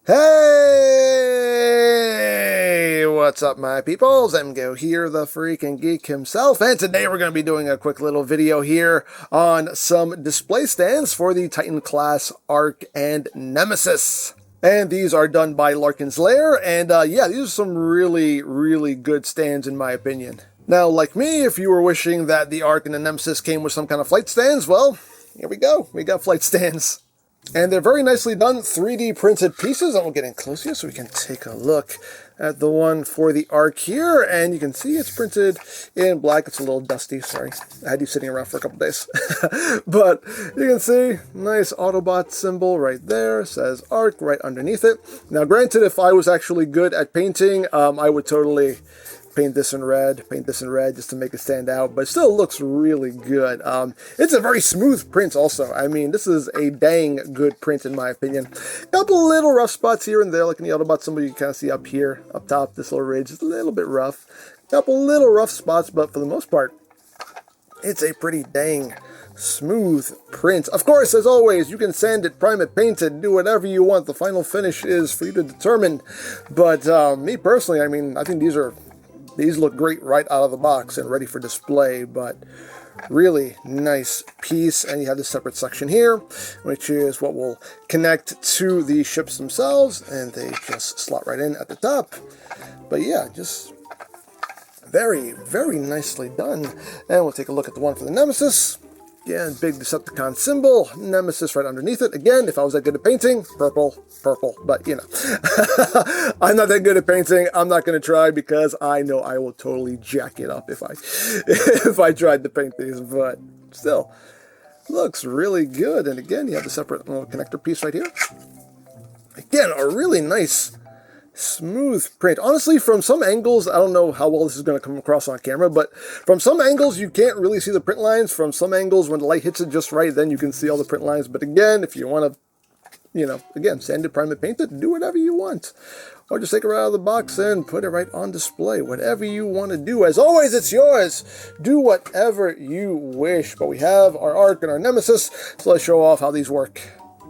Hey, what's up my peoples? EmGo here, the freaking geek himself, and today we're going to be doing a quick little video here on some display stands for the Titan class Ark and Nemesis. And these are done by Larkin's Lair, and yeah, these are some really good stands in my opinion. Now, like me, if you were wishing that the Ark and the Nemesis came with some kind of flight stands, well, here we go. We got flight stands. And they're very nicely done 3D printed pieces. I'm going to get in close here so we can take a look at the one for the Ark here. And you can see it's printed in black. It's a little dusty, sorry. I had you sitting around for a couple days. But you can see, nice Autobot symbol right there. It says Ark right underneath it. Now granted, if I was actually good at painting, I would totally paint this in red just to make it stand out, but it still looks really good. It's a very smooth print also. I mean, this is a dang good print in my opinion. Couple little rough spots here and there, like in the Autobot symbol you can kind of see up here, up top, this little ridge is a little bit rough. Couple little rough spots, but for the most part, it's a pretty dang smooth print. Of course, as always, you can sand it, prime it, paint it, do whatever you want. The final finish is for you to determine. But me personally, I mean, I think these look great right out of the box and ready for display, but really nice piece. And you have this separate section here, which is what will connect to the ships themselves, and they just slot right in at the top. But yeah, just very nicely done. And we'll take a look at the one for the Nemesis. Again, big Decepticon symbol, Nemesis right underneath it. Again, if I was that good at painting, purple, but you know. I'm not that good at painting. I'm not going to try because I know I will totally jack it up if I tried to paint these, but still, looks really good. And again, you have the separate little connector piece right here. Again, a really nice smooth print. Honestly, from some angles, I don't know how well this is going to come across on camera, but from some angles you can't really see the print lines. From some angles, when the light hits it just right, then you can see all the print lines. But again, if you want to, you know, again, sand it, prime it, paint it, do whatever you want. Or just take it right out of the box and put it right on display. Whatever you want to do. As always, it's yours. Do whatever you wish. But we have our Ark and our Nemesis, so let's show off how these work.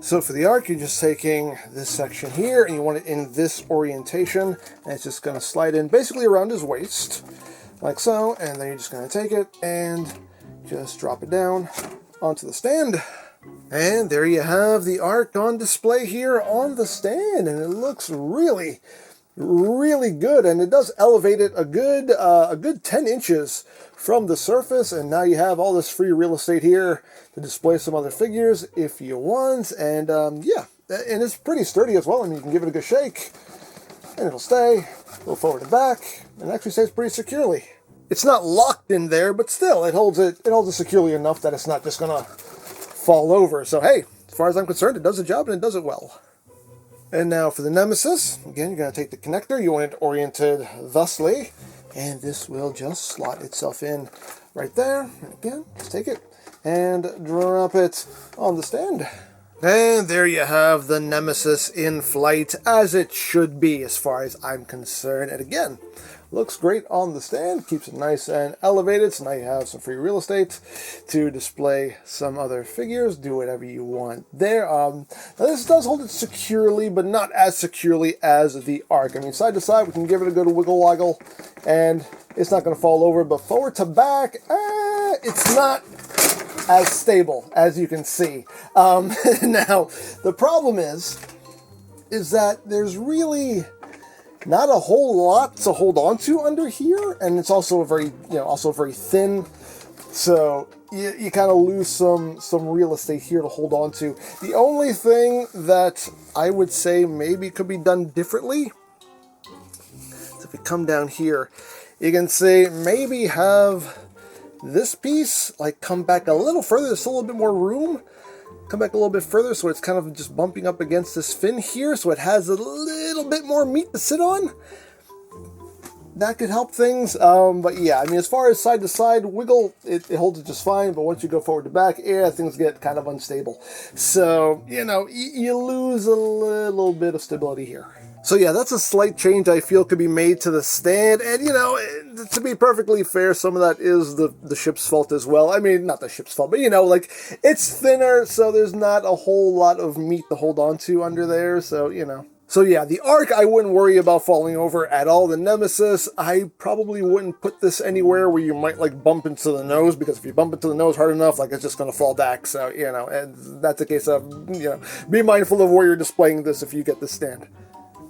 So for the Ark, you're just taking this section here, and you want it in this orientation, and it's just going to slide in basically around his waist, like so, and then you're just going to take it and just drop it down onto the stand. And there you have the Ark on display here on the stand, and it looks really good, and it does elevate it a good 10 inches from the surface, and now you have all this free real estate here to display some other figures if you want. And yeah, and it's pretty sturdy as well. I mean, you can give it a good shake and it'll stay, go forward and back, and it actually stays pretty securely. It's not locked in there, but still it holds it securely enough that it's not just gonna fall over. So hey, as far as I'm concerned, it does the job and it does it well. And now for the Nemesis, again, you're going to take the connector, you want it oriented thusly, and this will just slot itself in right there. And again, just take it and drop it on the stand. And there you have the Nemesis in flight, as it should be as far as I'm concerned. And again, looks great on the stand, keeps it nice and elevated, so now you have some free real estate to display some other figures, do whatever you want there. Now this does hold it securely, but not as securely as the Ark. I mean, side to side, we can give it a good wiggle waggle, and it's not going to fall over, but forward to back, it's not as stable, as you can see. Now, the problem is that there's really not a whole lot to hold on to under here, and it's also very thin, so you kind of lose some real estate here to hold on to. The only thing that I would say maybe could be done differently, so if we come down here, you can see maybe have this piece like come back a little further. There's still a little bit more room. Come back a little bit further, so it's kind of just bumping up against this fin here, so it has a little bit more meat to sit on. That could help things, but yeah, I mean, as far as side to side wiggle, it holds it just fine, but once you go forward to back, yeah, things get kind of unstable. So, you know, you lose a little bit of stability here. So yeah, that's a slight change I feel could be made to the stand, and you know, to be perfectly fair, some of that is the ship's fault as well. I mean, not the ship's fault, but you know, like, it's thinner, so there's not a whole lot of meat to hold on to under there, so, you know, So yeah, the Ark, I wouldn't worry about falling over at all. The Nemesis, I probably wouldn't put this anywhere where you might like bump into the nose, because if you bump into the nose hard enough, like it's just going to fall back. So, you know, and that's a case of, you know, be mindful of where you're displaying this if you get this stand.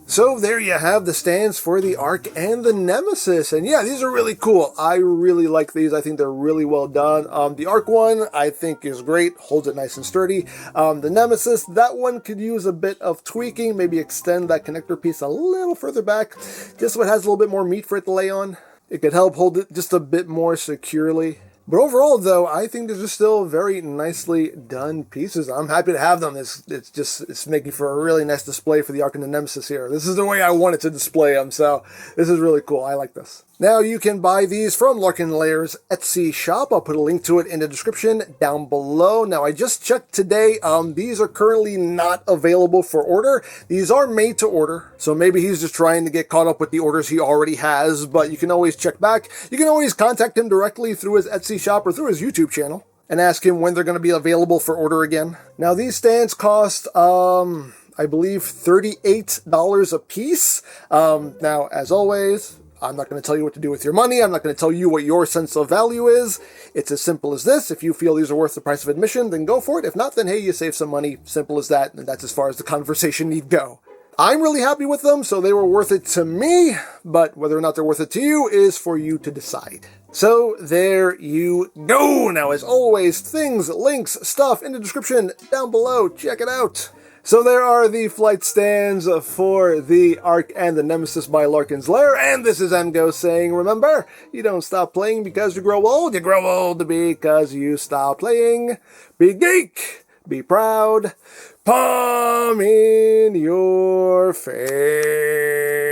So there you have the stands for the Ark and the Nemesis. And yeah, these are really cool. I really like these. I think they're really well done. The Ark one, I think is great. Holds it nice and sturdy. The Nemesis, that one could use a bit of tweaking. Maybe extend that connector piece a little further back, just so it has a little bit more meat for it to lay on. It could help hold it just a bit more securely. But overall, though, I think these are still very nicely done pieces. I'm happy to have them. It's making for a really nice display for the Ark and the Nemesis here. This is the way I wanted to display them, so this is really cool. I like this. Now, you can buy these from Larkin Lair's Etsy shop. I'll put a link to it in the description down below. Now, I just checked today. These are currently not available for order. These are made to order, so maybe he's just trying to get caught up with the orders he already has, but you can always check back. You can always contact him directly through his Etsy shop or through his YouTube channel and ask him when they're going to be available for order again. Now, these stands cost, I believe, $38 a piece. Now, as always, I'm not going to tell you what to do with your money. I'm not going to tell you what your sense of value is. It's as simple as this. If you feel these are worth the price of admission, then go for it. If not, then hey, you save some money. Simple as that. And that's as far as the conversation need go. I'm really happy with them, so they were worth it to me, but whether or not they're worth it to you is for you to decide. So there you go. Now, as always, things, links, stuff in the description down below. Check it out. So there are the flight stands for the Ark and the Nemesis by Larkin's Lair, and this is EmGo saying, remember, you don't stop playing because you grow old because you stop playing. Be geek, be proud, palm in your face.